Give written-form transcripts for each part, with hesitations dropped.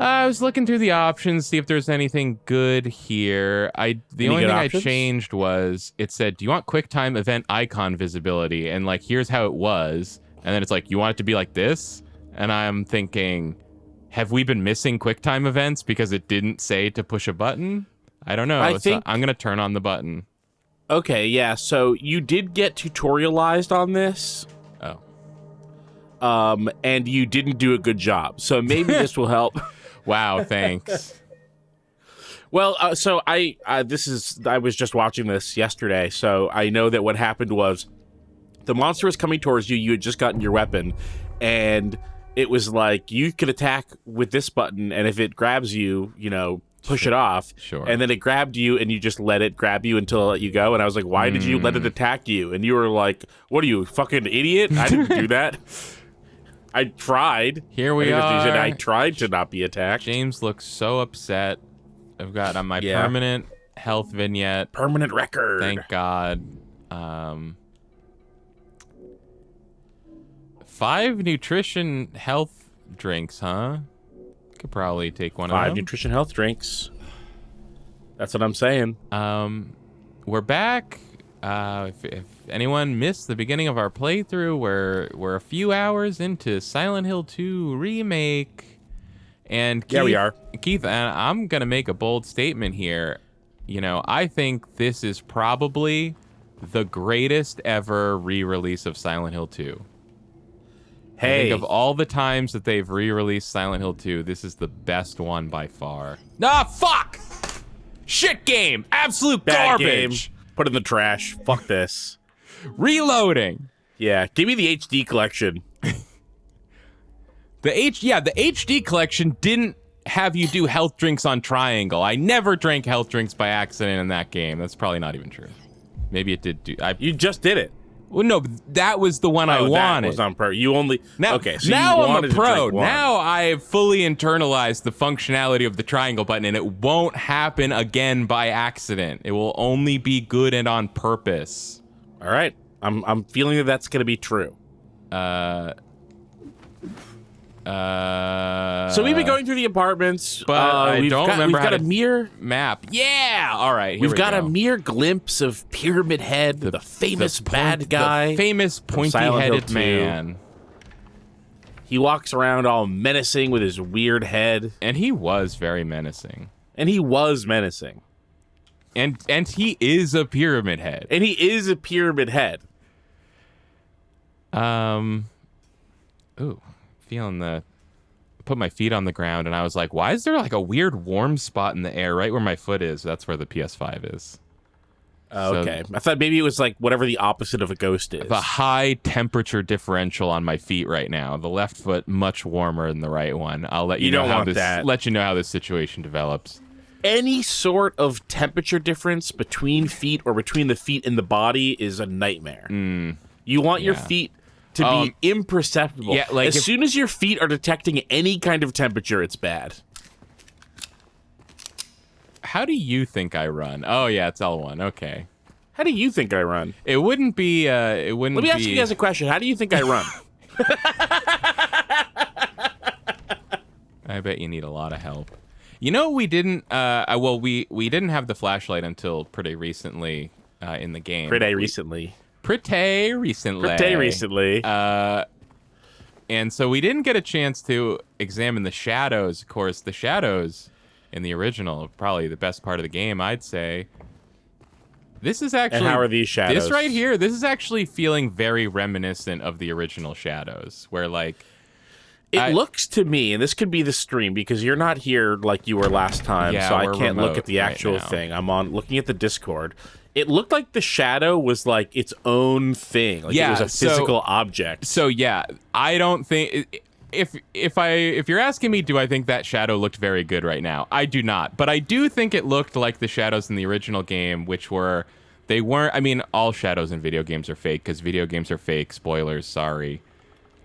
I was looking through the options, see if there's anything good here. The only thing I changed was it said, "Do you want QuickTime event icon visibility?" And like, here's how it was. And then it's like, "You want it to be like this?" And I'm thinking, have we been missing QuickTime events because it didn't say to push a button? I don't know. So I'm gonna turn on the button. Okay, yeah. So you did get tutorialized on this. Oh. And you didn't do a good job. So maybe this will help. Wow, thanks. Well, so I was just watching this yesterday, so I know that what happened was the monster was coming towards you. You had just gotten your weapon, and it was like you could attack with this button, and if it grabs you, push it off. Sure. And then it grabbed you, and you just let it grab you until it let you go. And I was like, why did you let it attack you? And you were like, what are you, fucking idiot? I didn't do that. I tried. Here we are. I tried to not be attacked. James looks so upset. I've got on my permanent health vignette. Permanent record. Thank God. 5 nutrition health drinks, huh? Could probably take one of them. 5 nutrition health drinks. That's what I'm saying. We're back. If anyone missed the beginning of our playthrough, we're a few hours into Silent Hill 2 Remake. And Keith, we are. Keith, and I'm going to make a bold statement here. I think this is probably the greatest ever re-release of Silent Hill 2. Hey. I think of all the times that they've re-released Silent Hill 2, this is the best one by far. Ah, fuck! Shit game! Absolute Bad garbage! Game. Put it in the trash. Fuck this. Reloading! Yeah, give me the HD collection. The HD collection didn't have you do health drinks on triangle. I never drank health drinks by accident in that game. That's probably not even true. Maybe it did do... You just did it. Well, no, that was the one I wanted. That was on pro. You only... Now, okay, so now you I'm a pro. one. Now I've fully internalized the functionality of the triangle button, and it won't happen again by accident. It will only be good and on purpose. All right. I'm feeling that that's going to be true. So we've been going through the apartments, but I don't remember we've got a mere map. Yeah, all right. We've got a mere glimpse of Pyramid Head, the famous bad guy, the famous pointy-headed man. He walks around all menacing with his weird head, and he was very menacing. And he was menacing. And he is a Pyramid Head. And he is a Pyramid Head. Ooh. Put my feet on the ground, and I was like, why is there like a weird warm spot in the air right where my foot is? That's where the PS5 is. Okay. I thought maybe it was like whatever the opposite of a ghost is. The high temperature differential on my feet right now. The left foot much warmer than the right one. I'll let you know how this situation develops. Any sort of temperature difference between feet or between the feet and the body is a nightmare. You want your feet to be imperceptible. Yeah, like as soon as your feet are detecting any kind of temperature, it's bad. How do you think I run? Oh yeah, it's L1. Okay. How do you think I run? It wouldn't be. Let me ask you guys a question. How do you think I run? I bet you need a lot of help. We didn't. We didn't have the flashlight until pretty recently in the game. Pretty recently. And so we didn't get a chance to examine the shadows. Of course, the shadows in the original are probably the best part of the game, I'd say. This is actually... And how are these shadows? This right here, this is actually feeling very reminiscent of the original shadows, where like... It looks to me, and this could be the stream, because you're not here like you were last time, so I can't look at the actual thing. I'm looking at the Discord. It looked like the shadow was like its own thing. Like it was a physical object. So yeah, I don't think... If you're asking me, do I think that shadow looked very good right now? I do not. But I do think it looked like the shadows in the original game, which were... They weren't... I mean, all shadows in video games are fake, because video games are fake. Spoilers, sorry.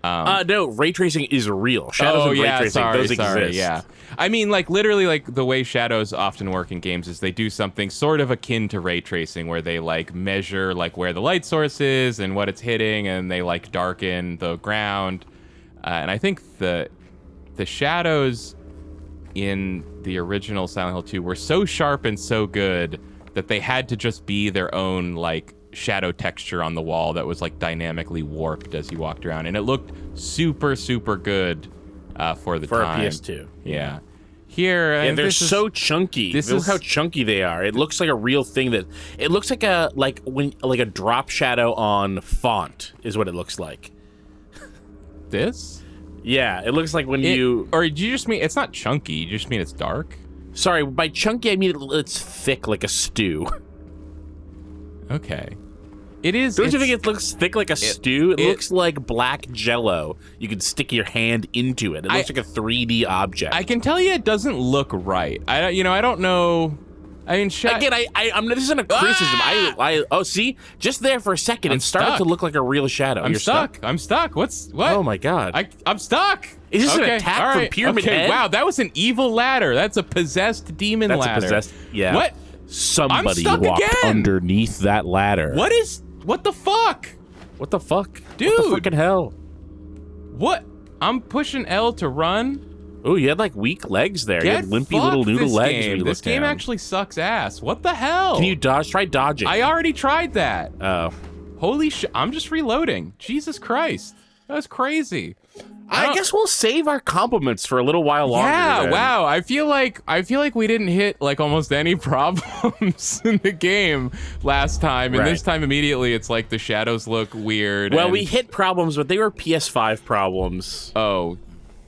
No, ray tracing is real. Shadows and ray tracing, those exist. Yeah. I mean, like, literally, like, the way shadows often work in games is they do something sort of akin to ray tracing, where they, like, measure, like, where the light source is and what it's hitting, and they, like, darken the ground. And I think the shadows in the original Silent Hill 2 were so sharp and so good that they had to just be their own like shadow texture on the wall that was like dynamically warped as you walked around, and it looked super good for the time. For a PS2. Yeah. Here, and they're so chunky. Look how chunky they are. It looks like a real thing. It looks like a drop shadow on font is what it looks like. This? Yeah, it looks like when you... Or do you just mean it's not chunky? You just mean it's dark? Sorry, by chunky I mean it's thick like a stew. Okay. It is... Don't you think it looks thick like a stew? It looks like black Jell-O. You can stick your hand into it. It looks like a 3D object. I can tell you it doesn't look right. I don't know... I mean, again, this isn't a criticism. Oh, see, just there for a second, it started to look like a real shadow. I'm stuck. I'm stuck. What? Oh my god! I'm stuck. Is this an attack from Pyramid Head? Wow, that was an evil ladder. That's a possessed demon ladder. Yeah. What? Somebody walked underneath that ladder. What the fuck? What the fuck, dude? What the fucking hell? What? I'm pushing L to run. Oh, you had like weak legs there. You had limpy little noodle legs. This game actually sucks ass. What the hell? Can you dodge? Try dodging. I already tried that. Oh. Holy shit. I'm just reloading. Jesus Christ. That's crazy. I guess we'll save our compliments for a little while longer. Yeah, then. wow. I feel like we didn't hit like almost any problems in the game last time, and this time immediately it's like the shadows look weird. Well, we hit problems, but they were PS5 problems. Oh,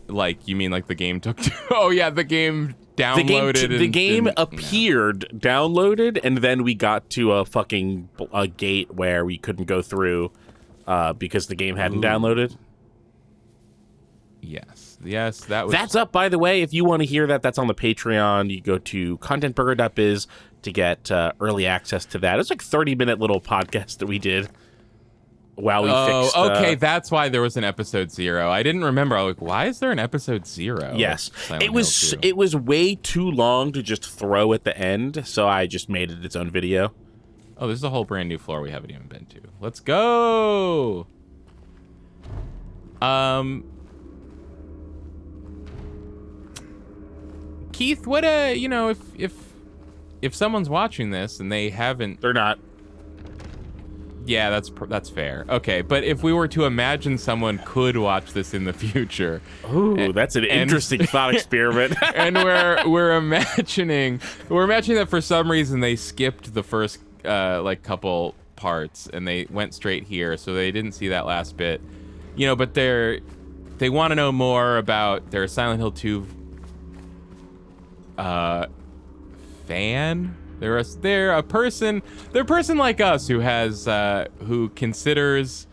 like you mean like the game took? Oh yeah, the game downloaded. The game appeared, downloaded, and then we got to a gate where we couldn't go through because the game hadn't downloaded. Yes, that's up, by the way. If you want to hear that, that's on the Patreon. You go to contentburger.biz to get early access to that. It's like 30-minute little podcast that we did while we fixed... okay, that's why there was an episode 0. I didn't remember. I was like, why is there an episode 0? Yes, it was way too long to just throw at the end, so I just made it its own video. Oh, this is a whole brand new floor we haven't even been to. Let's go! Keith, what if someone's watching this and they haven't... They're not. Yeah, that's fair. Okay, but if we were to imagine someone could watch this in the future... Ooh, that's an interesting thought experiment. And we're imagining that for some reason they skipped the first like couple parts and they went straight here, so they didn't see that last bit. But they want to know more about their Silent Hill 2 fan. They're a person like us who considers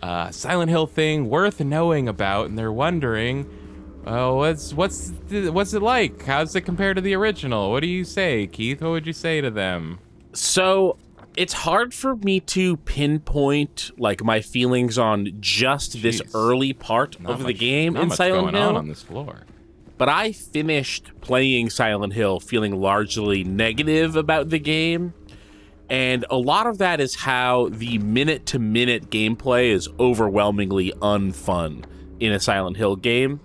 Silent Hill thing worth knowing about, and they're wondering, what's it like? How's it compare to the original? What do you say, Keith? What would you say to them? So it's hard for me to pinpoint like my feelings on just this early part of the game in Silent Hill on this floor. But I finished playing Silent Hill feeling largely negative about the game. And a lot of that is how the minute-to-minute gameplay is overwhelmingly unfun in a Silent Hill game.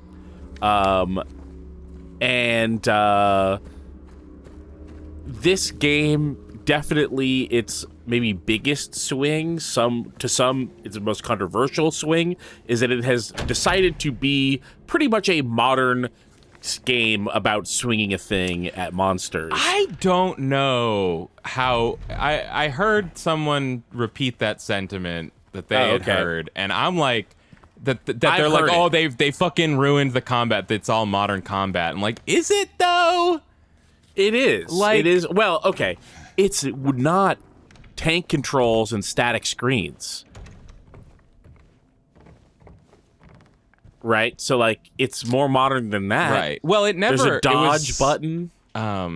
This game, definitely its maybe biggest swing, to some its most controversial swing, is that it has decided to be pretty much a modern game about swinging a thing at monsters. I don't know how... I heard someone repeat that sentiment that they had heard, and I'm like... That they're like, oh, they fucking ruined the combat. It's all modern combat. I'm like, is it though? It is. Like, it is. Well, okay. It's not tank controls and static screens. Right? So, like, it's more modern than that. Right. Well, there's a dodge button. I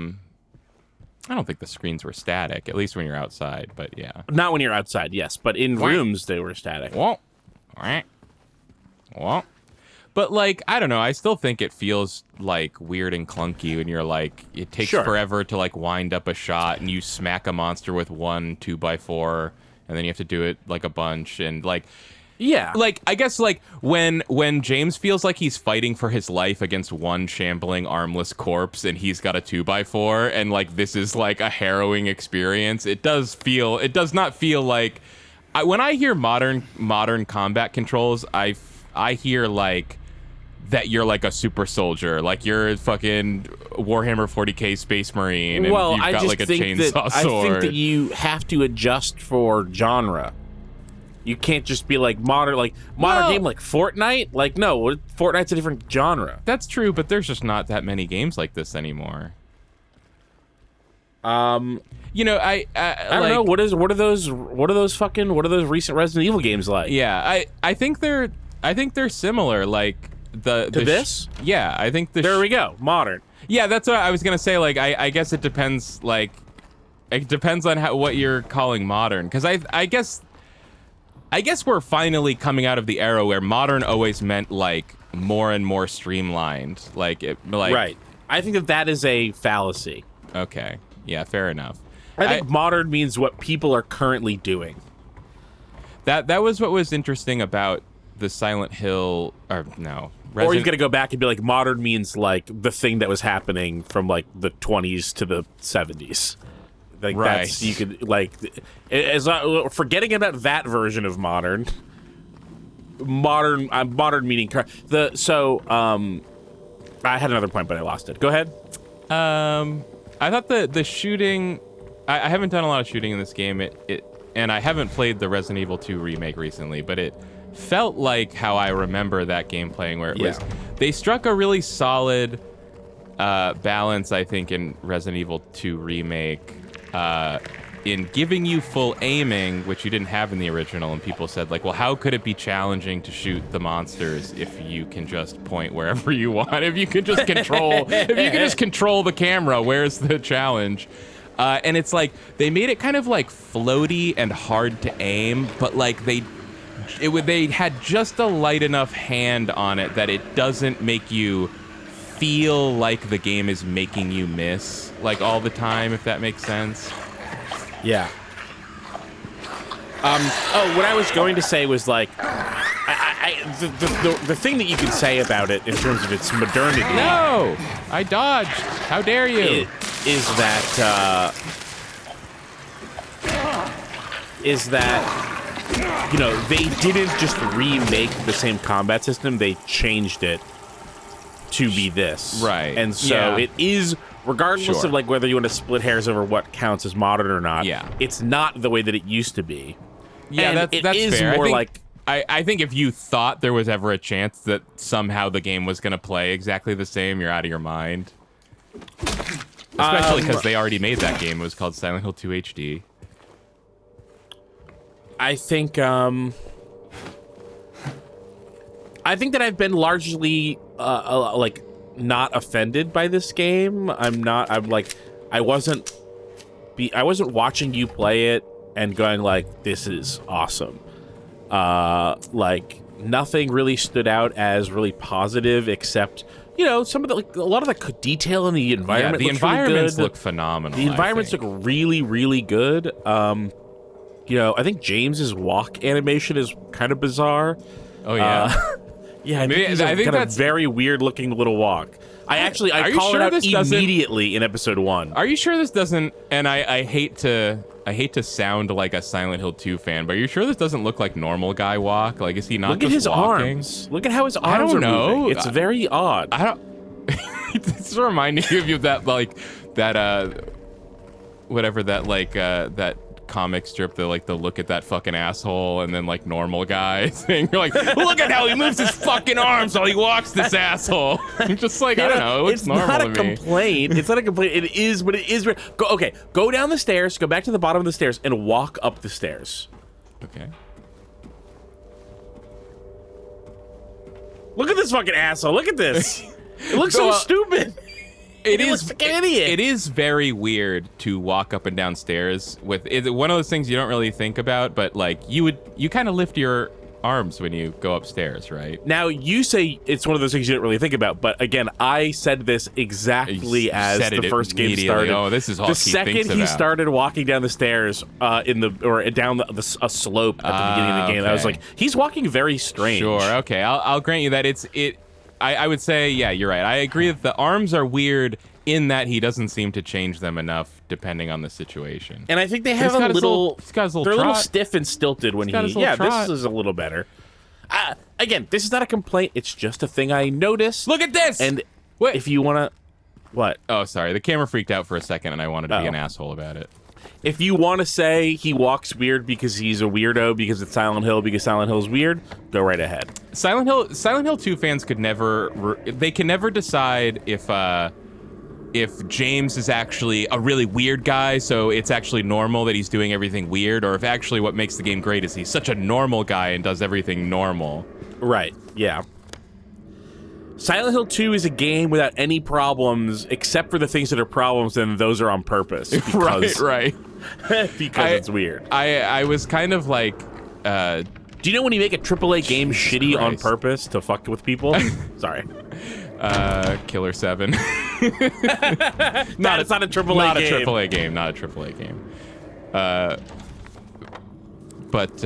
don't think the screens were static, at least when you're outside, but yeah. Not when you're outside, yes. But in rooms, they were static. Well, but, like, I don't know. I still think it feels, like, weird and clunky when you're, like, it takes forever to, like, wind up a shot, and you smack a monster with one 2x4, and then you have to do it, like, a bunch, and, like... Yeah. Like, I guess, like, when James feels like he's fighting for his life against one shambling, armless corpse and he's got a 2x4 and, like, this is, like, a harrowing experience, it does not feel like... when I hear modern combat controls, I hear, like, that you're, like, a super soldier. Like, you're a fucking Warhammer 40k Space Marine and you've got, like, a chainsaw sword. I think that you have to adjust for genre. You can't just be like modern game like Fortnite. Like, no, Fortnite's a different genre. That's true, but there's just not that many games like this anymore. You know, I don't know. What are those recent Resident Evil games like? Yeah, I think they're similar. Like this? Yeah, I think there we go. Modern. Yeah, that's what I was gonna say. Like, I guess it depends. Like, it depends on what you're calling modern. Because I guess we're finally coming out of the era where modern always meant, like, more and more streamlined. Right. I think that is a fallacy. Okay. Yeah, fair enough. I think modern means what people are currently doing. That was what was interesting about the Silent Hill, or no. Or you've got to go back and be like, modern means, like, the thing that was happening from, like, the 20s to the 70s. Like, right. That's, you could, like, forgetting about that version of modern meaning, I had another point, but I lost it. Go ahead. I thought the shooting, I haven't done a lot of shooting in this game, and I haven't played the Resident Evil 2 remake recently, but it felt like how I remember that game playing, where it was, they struck a really solid balance, I think, in Resident Evil 2 remake, in giving you full aiming, which you didn't have in the original, and people said, like, well, how could it be challenging to shoot the monsters if you can just point wherever you want? If you can just control the camera, where's the challenge? And it's like, they made it kind of like floaty and hard to aim, but like they had just a light enough hand on it that it doesn't make you feel like the game is making you miss, like, all the time, if that makes sense. Yeah. What I was going to say was, like, the thing that you can say about it in terms of its modernity... No! I dodged! How dare you! Is that, you know, they didn't just remake the same combat system, they changed it to be this. Right. And so it is, regardless of, like, whether you want to split hairs over what counts as modern or not, it's not the way that it used to be. Yeah, and that's is fair. More like... I think if you thought there was ever a chance that somehow the game was going to play exactly the same, you're out of your mind. Especially because they already made that game. It was called Silent Hill 2 HD. I think that I've been largely like, not offended by this game. I wasn't watching you play it and going like, this is awesome. Like, nothing really stood out as really positive, except, you know, some of the, like, a lot of the detail in the environment. Yeah, the environments really look phenomenal. The environments look really, really good. You know, I think James's walk animation is kind of bizarre. Oh yeah. Yeah, I think that's a very weird looking little walk. I call it out immediately in episode 1. Are you sure this doesn't? And I hate to sound like a Silent Hill 2 fan, but are you sure this doesn't look like normal guy walk? Like, is he not? Look at his walking? Arms. Look at how his arms are moving. It's very odd. I don't. It's reminding me of that, like, that whatever that, like, that comic strip, the, like, the look at that fucking asshole and then, like, normal guy thing. You're like, look at how he moves his fucking arms while he walks, this asshole. I'm just like, I don't know, it looks normal to me. It's not a complaint. It's not a complaint. It is, but it is. Go down the stairs, go back to the bottom of the stairs, and walk up the stairs. Okay. Look at this fucking asshole. Look at this. It looks so stupid. It is like an idiot. It is very weird to walk up and down stairs with one of those things you don't really think about, but, like, you kind of lift your arms when you go upstairs, right? Now, you say it's one of those things you didn't really think about, but again, I said this exactly as the first game started. Oh, this is all the second he started walking down the stairs down a slope at the beginning of the game, okay. I was like, he's walking very strange. Sure, okay, I'll grant you that I would say, yeah, you're right. I agree that the arms are weird in that he doesn't seem to change them enough depending on the situation. And I think they have they're a little stiff and stilted when this is a little better. Again, this is not a complaint. It's just a thing I noticed. Look at this! And if you want to... What? Oh, sorry. The camera freaked out for a second, and I wanted to be an asshole about it. If you want to say he walks weird because he's a weirdo because it's Silent Hill because Silent Hill's weird, go right ahead. Silent Hill 2 fans could never... They can never decide if James is actually a really weird guy, so it's actually normal that he's doing everything weird, or if actually what makes the game great is he's such a normal guy and does everything normal. Right, yeah. Silent Hill 2 is a game without any problems, except for the things that are problems, and those are on purpose. Because, right. Because it's weird. I was kind of like... do you know when you make a AAA game shitty on purpose to fuck with people? Sorry. Killer 7. It's not a AAA game. Not a AAA game. But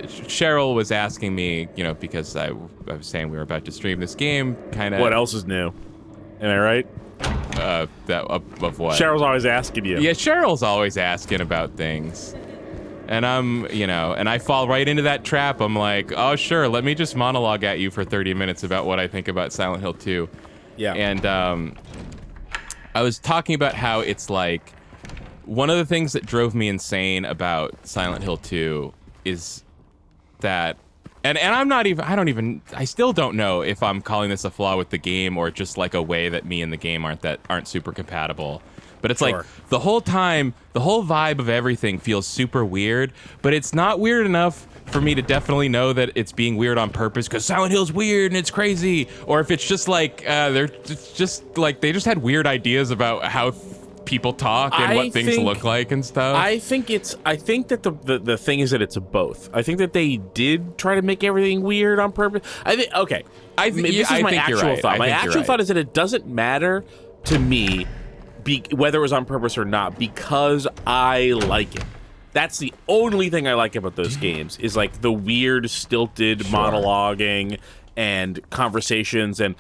Cheryl was asking me, because I was saying we were about to stream this game, kind of... What else is new? Am I right? Of what? Cheryl's always asking you. Yeah, Cheryl's always asking about things. And and I fall right into that trap. I'm like, oh, sure, let me just monologue at you for 30 minutes about what I think about Silent Hill 2. Yeah. And I was talking about how it's like, one of the things that drove me insane about Silent Hill 2 is that, and I still don't know if I'm calling this a flaw with the game or just like a way that me and the game aren't super compatible. But it's like the whole time, the whole vibe of everything feels super weird, but it's not weird enough for me to definitely know that it's being weird on purpose because Silent Hill's weird and it's crazy. Or if it's just like, they just had weird ideas about how people talk and what things look like and stuff. I think that the thing is that it's both. I think that they did try to make everything weird on purpose. This is my actual thought. My actual thought is that it doesn't matter to me whether it was on purpose or not, because I like it. That's the only thing I like about those games, is like the weird, stilted monologuing and conversations, and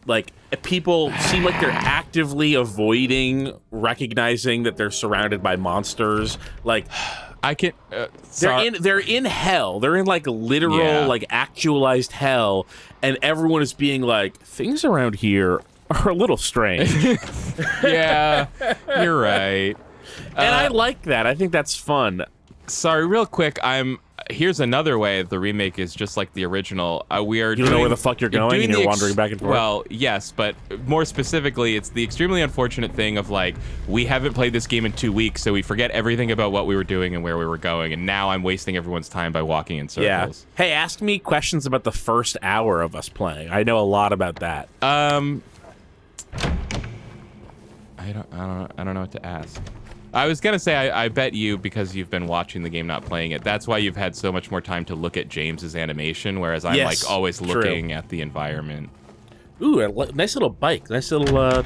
like people seem like they're actively avoiding recognizing that they're surrounded by monsters. Like I can they're in hell. They're in like literal, like actualized hell, and everyone is being like, things around here are a little strange. Yeah, you're right. And I like that. I think that's fun. Sorry, real quick. Here's another way the remake is just like the original. You don't know where the fuck you're going, and you're wandering back and forth? Well, yes, but more specifically, it's the extremely unfortunate thing of like, we haven't played this game in 2 weeks, so we forget everything about what we were doing and where we were going, and now I'm wasting everyone's time by walking in circles. Yeah. Hey, ask me questions about the first hour of us playing. I know a lot about that. I don't know what to ask. I was gonna say I bet you, because you've been watching the game, not playing it, that's why you've had so much more time to look at James's animation, whereas I'm like always looking at the environment. Ooh, a nice little bike, nice little moped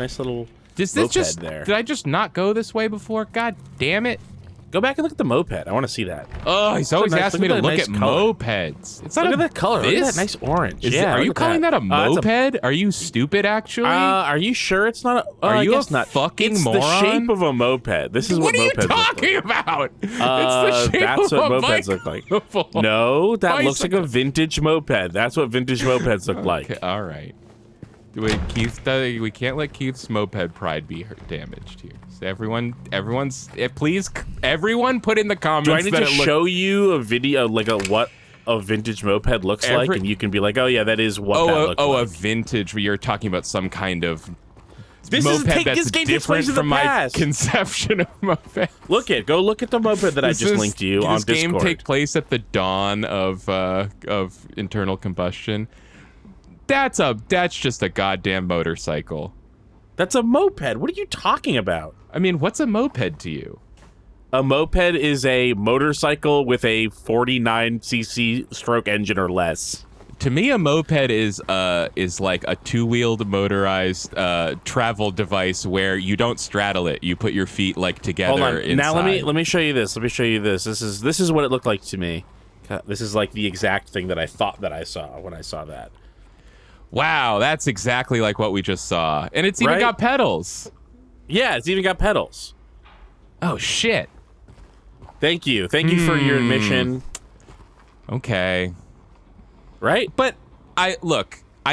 there. Did I just not go this way before? God damn it! Go back and look at the moped. I want to see that. Oh, he's always asking me to look at mopeds. It's not look at that color. Look at that nice orange. Are you calling that a moped? Are you stupid, actually? Are you sure it's not a... Are you a fucking moron? It's the shape of a moped. This is what mopeds look like. What are you talking about? It's the shape that's of what a mopeds look like. No, that looks like a vintage moped. That's what vintage mopeds look like. Okay, all right. We can't let Keith's moped pride be damaged here. So everyone put in the comments. Do I need to show you a video, like what a vintage moped looks like, and you can be like, oh yeah, that is what that looks like. A vintage. You're talking about some kind of moped that's different from my conception of moped. Go look at the moped that I just linked to you on Discord. Does this game take place at the dawn of internal combustion? That's just a goddamn motorcycle. That's a moped. What are you talking about? I mean, what's a moped to you? A moped is a motorcycle with a 49cc stroke engine or less. To me, a moped is like a two-wheeled motorized travel device where you don't straddle it. You put your feet like together. Hold on. Inside. Now let me show you this. Let me show you this. This is what it looked like to me. This is like the exact thing that I thought that I saw when I saw that. Wow, that's exactly like what we just saw, and it's even got pedals. Yeah, it's even got pedals. Oh shit! Thank you for your admission. Okay. Right? But I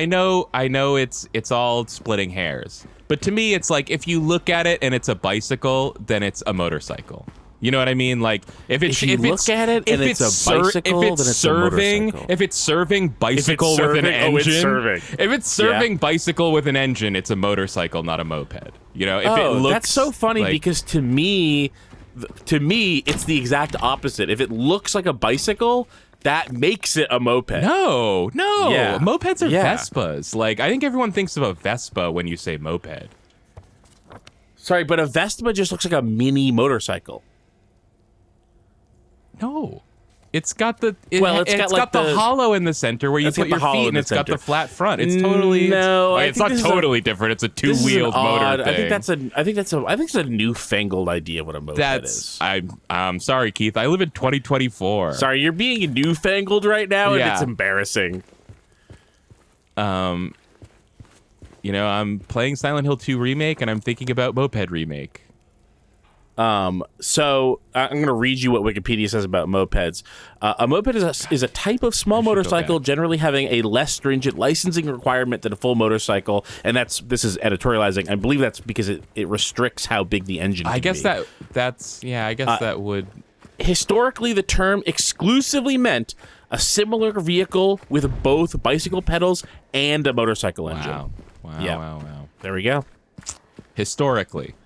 know it's all splitting hairs. But to me it's like if you look at it and it's a bicycle, then it's a motorcycle. You know what I mean? Like if it's a bicycle, then it's a motorcycle. If it's serving bicycle with an engine, if it's serving bicycle with an engine, it's a motorcycle, not a moped. You know, if it looks that's so funny because to me it's the exact opposite. If it looks like a bicycle, that makes it a moped. No. Yeah. Mopeds are Vespas. Like, I think everyone thinks of a Vespa when you say moped. Sorry, but a Vespa just looks like a mini motorcycle. No. It's got the it's got the hollow in the center where you put your feet, and it's got the flat front. It's totally it's not totally different. It's a two-wheeled motor thing. I think it's a newfangled idea what a moped is. I'm sorry, Keith. I live in 2024. Sorry, you're being newfangled right now, and it's embarrassing. You know, I'm playing Silent Hill 2 Remake, and I'm thinking about Moped Remake. So I'm going to read you what Wikipedia says about mopeds. A moped is a type of small motorcycle generally having a less stringent licensing requirement than a full motorcycle, and this is editorializing. I believe that's because it restricts how big the engine can be. That would... Historically, the term exclusively meant a similar vehicle with both bicycle pedals and a motorcycle engine. Wow. There we go. Historically.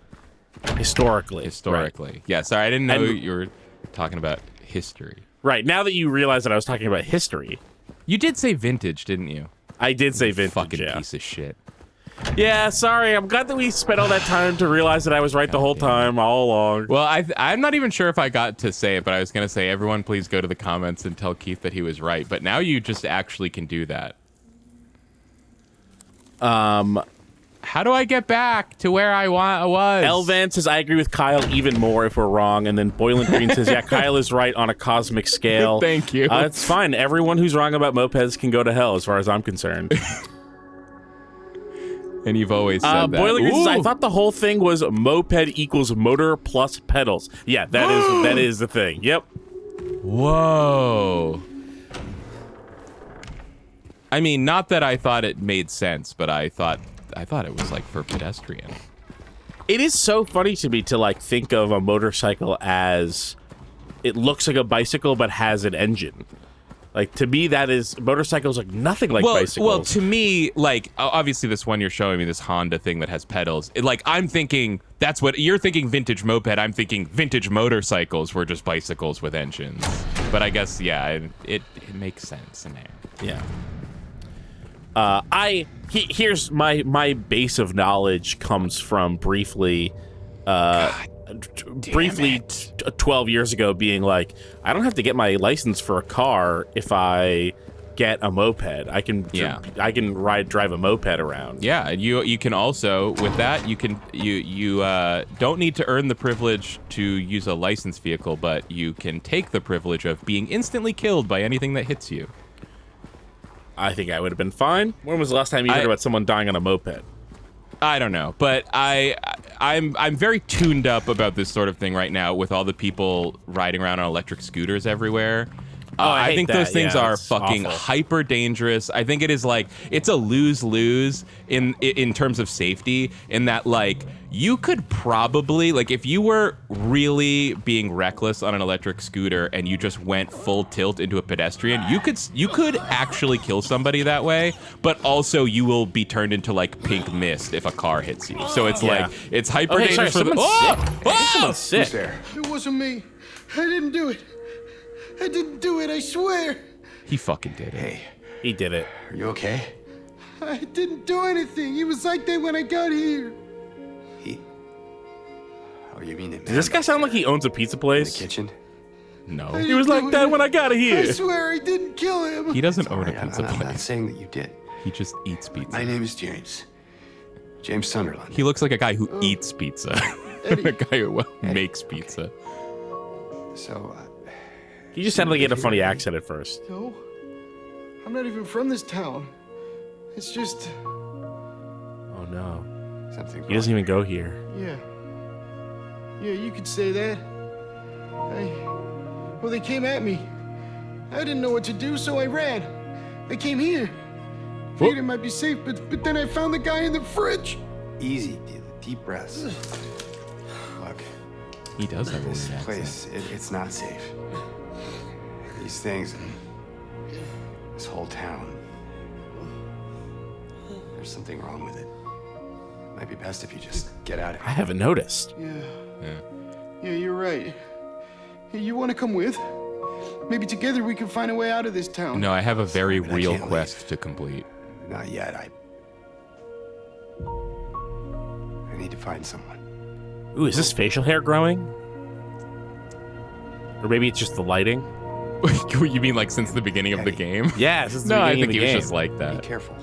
Right. Yeah, sorry, I didn't know you were talking about history. Right, now that you realize that I was talking about history. You did say vintage, didn't you? I did say vintage, fucking piece of shit. Yeah, sorry, I'm glad that we spent all that time to realize that I was right the whole time, all along. Well, I'm not even sure if I got to say it, but I was going to say, everyone please go to the comments and tell Keith that he was right, but now you just actually can do that. How do I get back to where I was? Elvan says, I agree with Kyle even more if we're wrong. And then Boylan Green says, yeah, Kyle is right on a cosmic scale. Thank you. It's fine. Everyone who's wrong about mopeds can go to hell as far as I'm concerned. And you've always said that. Boylan Green says, I thought the whole thing was moped equals motor plus pedals. Yeah, that is the thing. Yep. Whoa. I mean, not that I thought it made sense, but I thought it was like for pedestrian. It is so funny to me to like think of a motorcycle as it looks like a bicycle but has an engine. Like to me, that is motorcycles like nothing like bicycles. Well, to me, like obviously this one you're showing me, this Honda thing that has pedals. I'm thinking that's what you're thinking. Vintage moped. I'm thinking vintage motorcycles were just bicycles with engines. But I guess it makes sense in there. Yeah. Here's my base of knowledge comes from briefly 12 years ago being like, I don't have to get my license for a car if I get a moped. I can drive a moped around. Yeah, and you can also with that you don't need to earn the privilege to use a licensed vehicle, but you can take the privilege of being instantly killed by anything that hits you. I think I would have been fine. When was the last time you heard about someone dying on a moped? I don't know, but I'm very tuned up about this sort of thing right now with all the people riding around on electric scooters everywhere. I think those things are fucking hyper dangerous. I think it is like it's a lose-lose in terms of safety, in that like you could probably, like if you were really being reckless on an electric scooter and you just went full tilt into a pedestrian, you could actually kill somebody that way, but also you will be turned into like pink mist if a car hits you. So it's like it's hyper dangerous. Someone's sick. Who's there? It wasn't me. I didn't do it. I didn't do it, I swear. He fucking did it. Hey. He did it. Are you okay? I didn't do anything. He was like that when I got here. He? Are you mean it, man? Does this guy sound like he owns a pizza In the place? kitchen? No. He was like that when I got I here. swear I didn't kill him. He doesn't own a Alright, pizza I'm not place. saying that you did. He just eats My pizza. name is James. James Sunderland. He looks like a guy who eats pizza. A guy who makes pizza. So, He just sounded like he had a funny accent at first. No, I'm not even from this town. It's just, Oh no. something He doesn't even go here. yeah. Yeah, you could say that. Well, they came at me. I didn't know what to do, so I ran. I came here. Figured it might be safe, but then I found the guy in the fridge. Easy, deep breaths. Look, He does have a this weird accent. place, it's not safe. These things, this whole town. There's something wrong with it. Might be best if you just get out of I here. haven't noticed. Yeah, you're right. Hey, you want to come with? Maybe together we can find a way out of this town. No, I have a very But I real can't quest to complete. Not yet. I need to find someone. Ooh, is this facial hair growing? Or maybe it's just the lighting? You mean like since the beginning of the game? Yeah, since the No, I beginning think he of the was game. just like Be that. careful.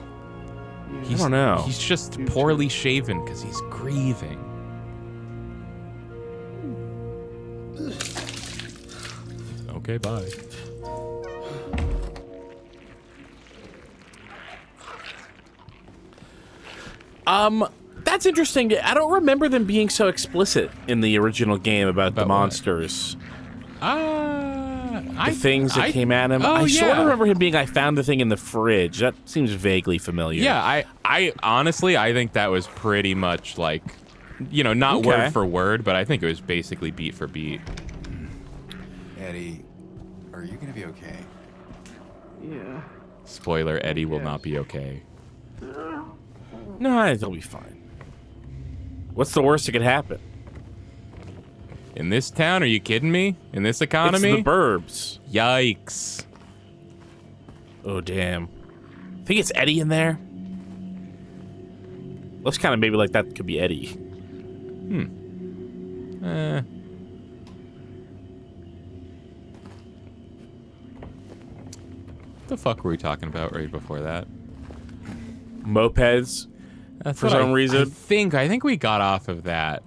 I don't know. He's just poorly shaven because he's grieving. Okay, bye. That's interesting. I don't remember them being so explicit in the original game about the About what? monsters. The Things that came at him. Oh, I sort yeah. of remember him being, I found the thing in the fridge. That seems vaguely familiar. Yeah, I honestly, I think that was pretty much like, not Okay. word for word, but I think it was basically beat for beat. Eddie, are you gonna be okay? Yeah. Spoiler, Eddie will not be okay. No, he'll be fine. What's the worst that could happen? In this town, are you kidding me? In this economy? It's the burbs. Yikes. Oh, damn. Think it's Eddie in there? Looks kind of maybe like that could be Eddie. What the fuck were we talking about right before that? Mopeds. That's For what some reason. I think we got off of that.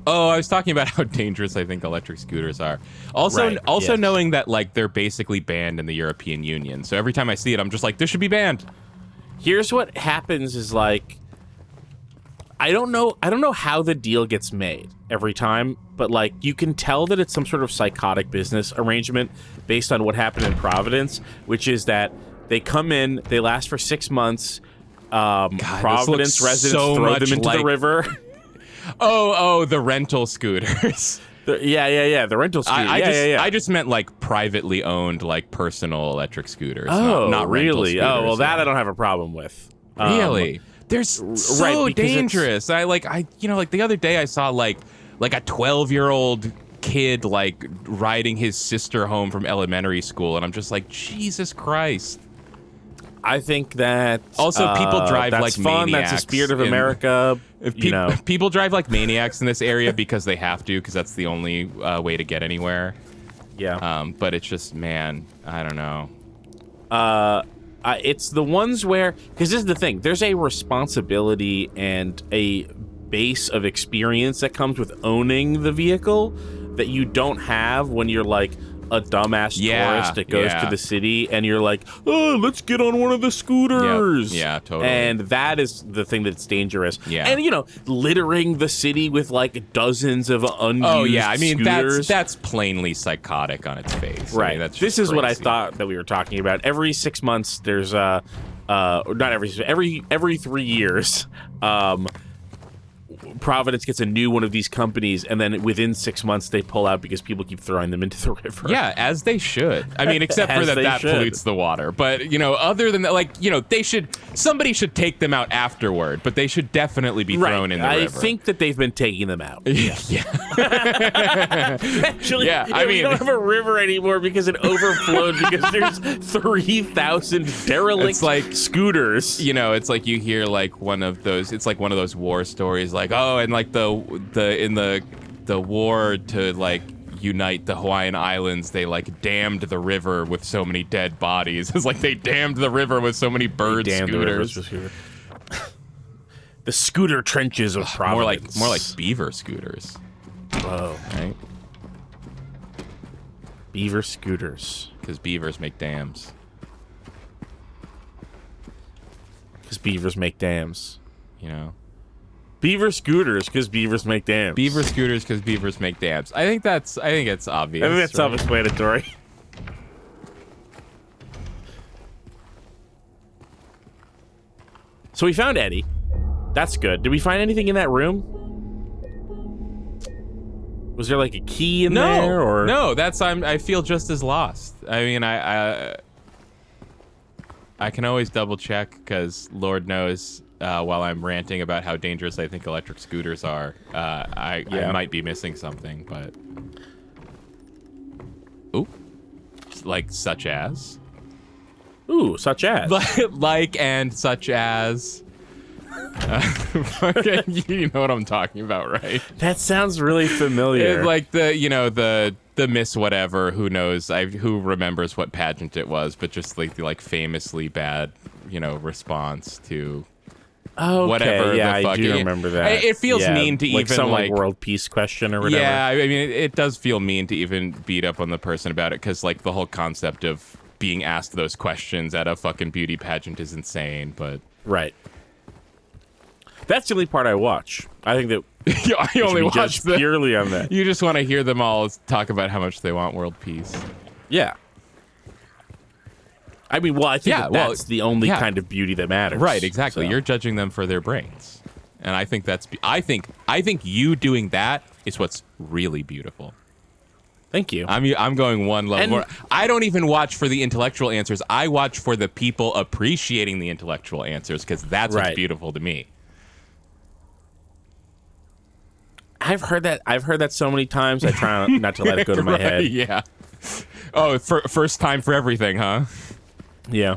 Oh, I was talking about how dangerous I think electric scooters are. Also, Right, also yes. knowing that like they're basically banned in the European Union. So every time I see it, I'm just like, this should be banned. Here's what happens is like I don't know how the deal gets made every time, but like you can tell that it's some sort of psychotic business arrangement based on what happened in Providence, which is that they come in, they last for 6 months. Providence looks residents so throw much them into like- the river. Oh, the rental scooters. Yeah. The rental scooter. I just meant like privately owned, like personal electric scooters. Oh, not rental really? Oh, well, scooters, that yeah. I don't have a problem with. Really? They're so right, because dangerous. Like the other day I saw like a 12-year-old kid like riding his sister home from elementary school, and I'm just like, Jesus Christ. I think that Also, people drive that's like fun. maniacs. That's the spirit of in- America. If You know. people drive like maniacs in this area because they have to, because that's the only way to get anywhere. Yeah. But it's just, man, I don't know. It's the ones where, because this is the thing, there's a responsibility and a base of experience that comes with owning the vehicle that you don't have when you're like a dumbass tourist that goes to the city and you're like, oh, let's get on one of the scooters. Yeah, totally. And that is the thing that's dangerous. Yeah. And, littering the city with like dozens of unused scooters. that's plainly psychotic on its face. Right. I mean, that's This just is what I crazy. thought that we were talking about. Every 6 months, there's not every 3 years, Providence gets a new one of these companies, and then within 6 months they pull out because people keep throwing them into the river. Yeah, as they should. I mean, except for As they that should. pollutes the water. But, other than that, somebody should take them out afterward, but they should definitely be Right. thrown in the I river. think that they've been taking them out. Yeah. Actually, Yeah, I we mean- don't have a river anymore because it overflowed because there's 3,000 derelict It's like- scooters. It's like you hear like one of those war stories like, like, oh, and like the war to like unite the Hawaiian Islands, they like dammed the river with so many dead bodies. It's like they dammed the river with so many bird scooters. The scooter trenches of Providence. More like beaver scooters. Whoa. Right? Beaver scooters. Because beavers make dams. Because beavers make dams. You know? Beaver scooters, because beavers make dams. Beaver scooters, because beavers make dams. I think it's obvious. I think that's self-explanatory. So we found Eddie. That's good. Did we find anything in that room? Was there like a key in there? Or no. I feel just as lost. I mean, I can always double check because Lord knows while I'm ranting about how dangerous I think electric scooters are, I might be missing something. But like such as. Ooh, such as. Such as. You know what I'm talking about, right? That sounds really familiar. It's like the Miss whatever, who knows, who remembers what pageant it was, but just like the famously bad, response to whatever. Yeah, the fuck. I do remember that. It feels mean to like even some world peace question or whatever. Yeah, I mean, it does feel mean to even beat up on the person about it because like the whole concept of being asked those questions at a fucking beauty pageant is insane. But right. That's the only part I watch. I think that I only watch purely on that. You just want to hear them all talk about how much they want world peace. Yeah. I mean, well, I think that's the only kind of beauty that matters. Right, exactly. So. You're judging them for their brains. And I think I think you doing that is what's really beautiful. Thank you. I'm going one level more. I don't even watch for the intellectual answers. I watch for the people appreciating the intellectual answers because that's what's beautiful to me. I've heard that so many times. I try not to let it go to my head. Yeah. Oh, first time for everything, huh? Yeah.